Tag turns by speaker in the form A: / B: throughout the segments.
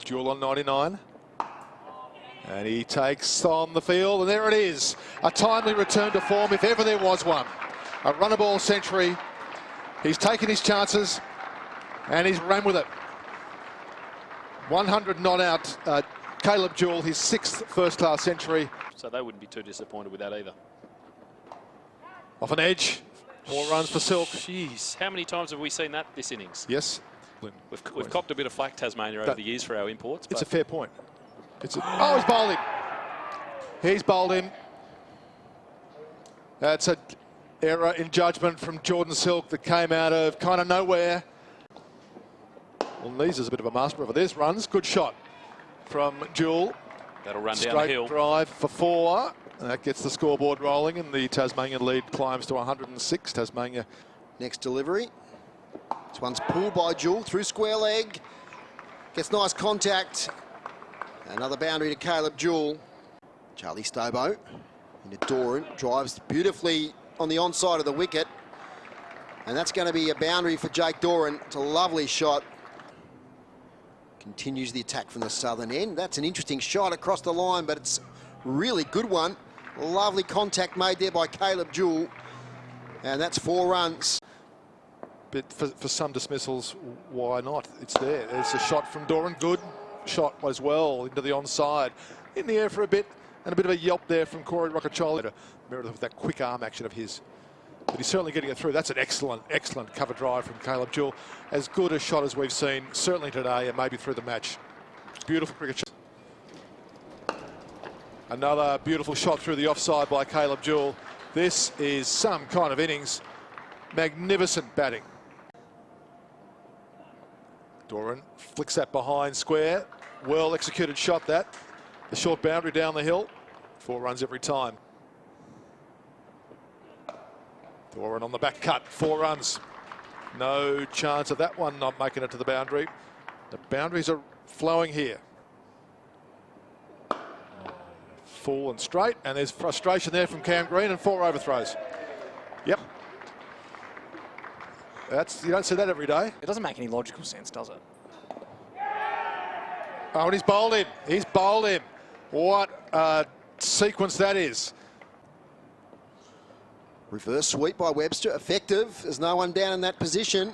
A: Jewel on 99. And he takes on the field, and there it is. A timely return to form, if ever there was one. A run-a-ball century. He's taken his chances, and he's ran with it. 100 not out. Caleb Jewell, his 6th first-class century.
B: So they wouldn't be too disappointed with that either.
A: Off an edge. More runs for Silk.
B: Jeez, how many times have we seen that this innings?
A: Yes.
B: We've copped a bit of flack, Tasmania, over the years for our imports.
A: It's a fair point. Oh, he's bowled him. He's bowled him. That's an error in judgment from Jordan Silk that came out of kind of nowhere. Well, Nees is a bit of a master over this. Runs. Good shot from Jewell.
B: That'll run down the hill.
A: Straight drive for 4. And that gets the scoreboard rolling, and the Tasmanian lead climbs to 106. Tasmania.
C: Next delivery. This one's pulled by Jewell through square leg. Gets nice contact. Another boundary to Caleb Jewell. Charlie Stobo into Doran. Drives beautifully on the onside of the wicket. And that's going to be a boundary for Jake Doran. It's a lovely shot. Continues the attack from the southern end. That's an interesting shot across the line, but it's a really good one. Lovely contact made there by Caleb Jewell. And that's 4 runs.
A: But for some dismissals, why not? It's there. There's a shot from Doran. Good shot as well into the onside. In the air for a bit, and a bit of a yelp there from Corey Rockacholi. Meredith with that quick arm action of his. But he's certainly getting it through. That's an excellent, excellent cover drive from Caleb Jewell. As good a shot as we've seen, certainly today, and maybe through the match. Beautiful cricket shot. Another beautiful shot through the offside by Caleb Jewell. This is some kind of innings. Magnificent batting. Doran flicks that behind square. Well executed shot that. The short boundary down the hill. 4 runs every time. Doran on the back cut. 4 runs. No chance of that one not making it to the boundary. The boundaries are flowing here. Full and straight, and there's frustration there from Cam Green, and 4 overthrows. Yep. You don't see that every day.
D: It doesn't make any logical sense, does it?
A: Oh, and he's bowled him. He's bowled him. What a sequence that is.
C: Reverse sweep by Webster. Effective. There's no one down in that position.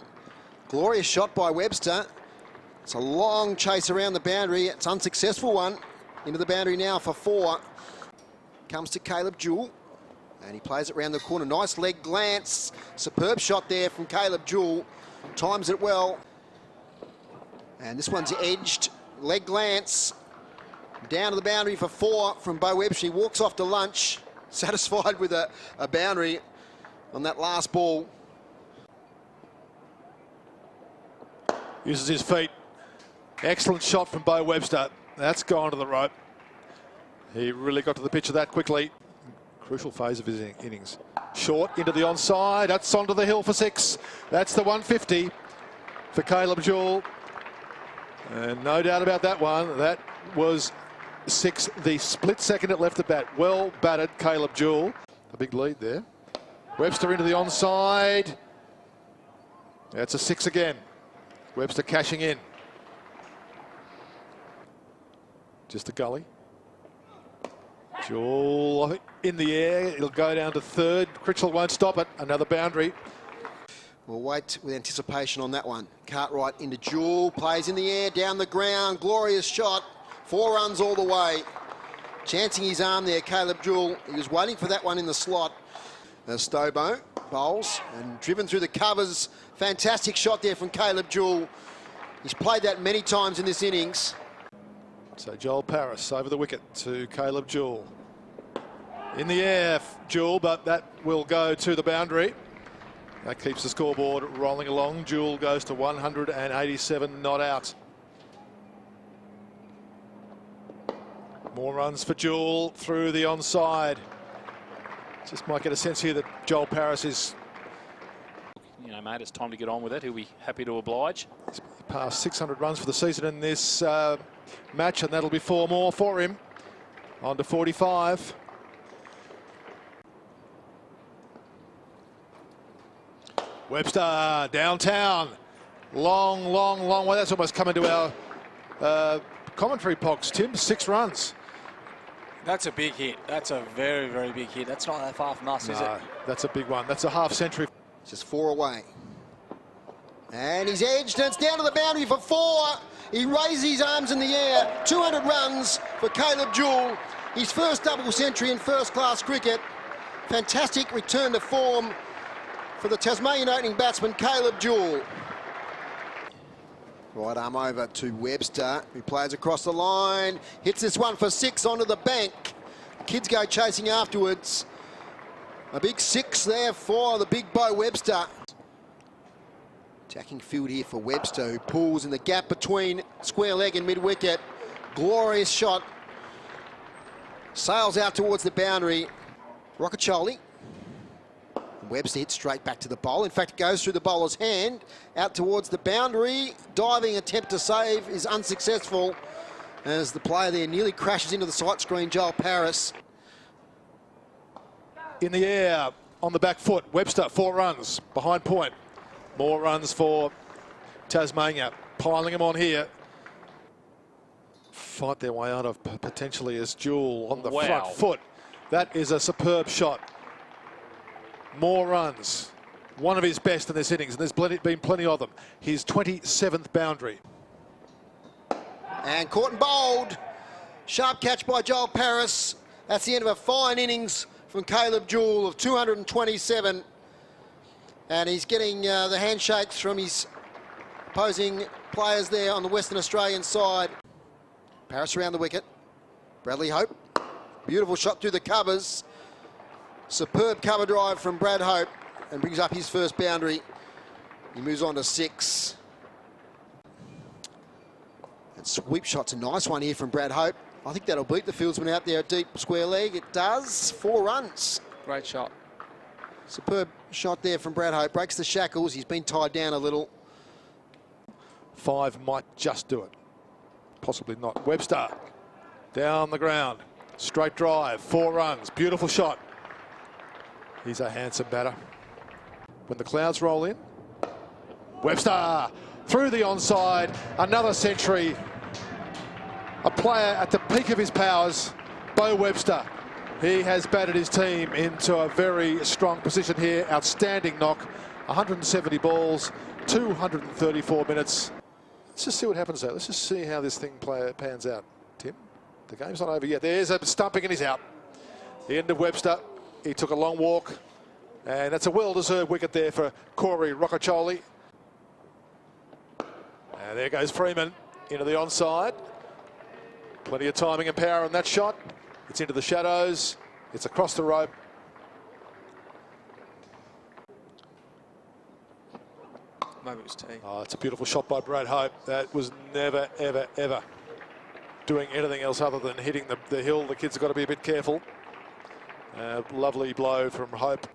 C: Glorious shot by Webster. It's a long chase around the boundary. It's an unsuccessful one. Into the boundary now for 4. Comes to Caleb Jewell. And he plays it around the corner. Nice leg glance. Superb shot there from Caleb Jewell. Times it well. And this one's edged. Leg glance. Down to the boundary for 4 from Bo Webster. He walks off to lunch. Satisfied with a boundary on that last ball.
A: Uses his feet. Excellent shot from Bo Webster. That's gone to the rope. He really got to the pitch of that quickly. Crucial phase of his innings. Short into the onside. That's onto the hill for 6. That's the 150 for Caleb Jewell. And no doubt about that one. That was 6, the split second it left the bat. Well batted, Caleb Jewell. A big lead there. Webster into the onside. That's a 6 again. Webster cashing in. Just a gully. Jewell, I think, in the air. It'll go down to 3rd. Critchell won't stop it. Another boundary.
C: We'll wait with anticipation on that one. Cartwright into Jewell. Plays in the air, down the ground. Glorious shot. 4 runs all the way. Chancing his arm there, Caleb Jewell. He was waiting for that one in the slot. Stobo bowls and driven through the covers. Fantastic shot there from Caleb Jewell. He's played that many times in this innings.
A: So Joel Paris over the wicket to Caleb Jewell. In the air, Jewell, but that will go to the boundary. That keeps the scoreboard rolling along. Jewell goes to 187 not out. More runs for Jewell through the onside. Just might get a sense here that Joel Paris is...
B: You know, mate, it's time to get on with it. He'll be happy to oblige.
A: He's passed 600 runs for the season in this match, and that'll be 4 more for him. On to 45. Webster downtown. Long way. That's almost come into our commentary box, Tim. 6 runs.
D: That's a big hit. That's a very, very big hit. That's not that far from us, is it?
A: That's a big one. That's a half century.
C: Just 4 away. And he's edged, and it's down to the boundary for 4. He raises his arms in the air. 200 runs for Caleb Jewell. His first double century in first-class cricket. Fantastic return to form for the Tasmanian opening batsman, Caleb Jewell. Right arm over to Webster, who plays across the line. Hits this one for 6 onto the bank. Kids go chasing afterwards. A big 6 there for the big Bo Webster. Attacking field here for Webster, who pulls in the gap between square leg and mid-wicket. Glorious shot. Sails out towards the boundary. Rockacholi. Webster hits straight back to the bowl. In fact, it goes through the bowler's hand, out towards the boundary. Diving attempt to save is unsuccessful as the player there nearly crashes into the sight screen, Joel Paris.
A: In the air, on the back foot, Webster, 4 runs, behind point. More runs for Tasmania, piling them on here. Fight their way out of potentially as Jewell on the front foot. That is a superb shot. More runs. One of his best in this innings, and there's been plenty of them. His 27th boundary.
C: And caught and bowled. Sharp catch by Joel Paris. That's the end of a fine innings from Caleb Jewell of 227. And he's getting the handshakes from his opposing players there on the Western Australian side. Paris around the wicket. Bradley Hope. Beautiful shot through the covers. Superb cover drive from Brad Hope and brings up his first boundary. He moves on to 6. And sweep shot's a nice one here from Brad Hope. I think that'll beat the fieldsman out there at deep square leg. It does. 4 runs.
D: Great shot.
C: Superb shot there from Brad Hope. Breaks the shackles. He's been tied down a little.
A: 5 might just do it. Possibly not. Webster down the ground. Straight drive. 4 runs. Beautiful shot. He's a handsome batter. When the clouds roll in, Webster through the onside, another century. A player at the peak of his powers, Bo Webster. He has batted his team into a very strong position here. Outstanding knock, 170 balls, 234 minutes. Let's just see what happens there. Let's just see how this thing pans out, Tim. The game's not over yet. There's a stumping and he's out. The end of Webster. He took a long walk, and that's a well-deserved wicket there for Corey Rockacholi. And there goes Freeman into the onside. Plenty of timing and power on that shot. It's into the shadows. It's across the rope.
D: Maybe it was T.
A: Oh, it's a beautiful shot by Brad Hope. That was never, ever, ever doing anything else other than hitting the hill. The kids have got to be a bit careful. Lovely blow from Hope.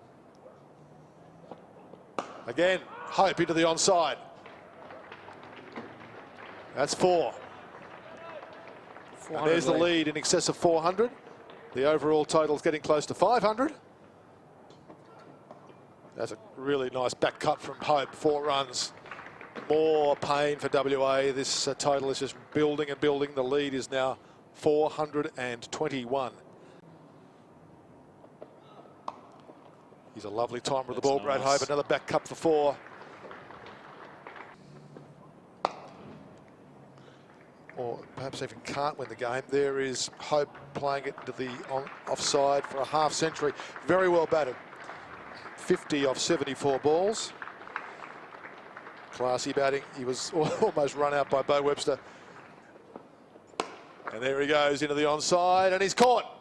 A: Again, Hope into the onside. That's 4. And there's the lead in excess of 400. The overall total's getting close to 500. That's a really nice back cut from Hope. 4 runs. More pain for WA. This total is just building and building. The lead is now 421. He's a lovely timer with the ball, Brad Hope. Another back cut for 4. Or perhaps even can't win the game. There is Hope playing it to the offside for a half century. Very well batted. 50 off 74 balls. Classy batting. He was almost run out by Bo Webster. And there he goes into the onside, and he's caught.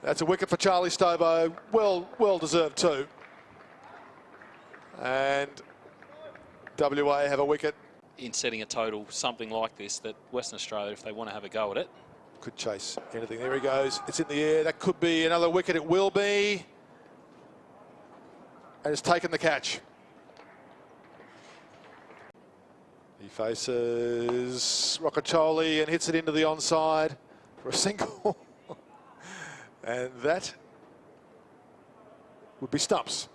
A: That's a wicket for Charlie Stobo. Well deserved too. And WA have a wicket.
B: In setting a total, something like this, that Western Australia, if they want to have a go at it,
A: could chase anything. There he goes. It's in the air. That could be another wicket. It will be. And it's taken the catch. He faces Rockacholi and hits it into the onside for a single. And that would be stumps.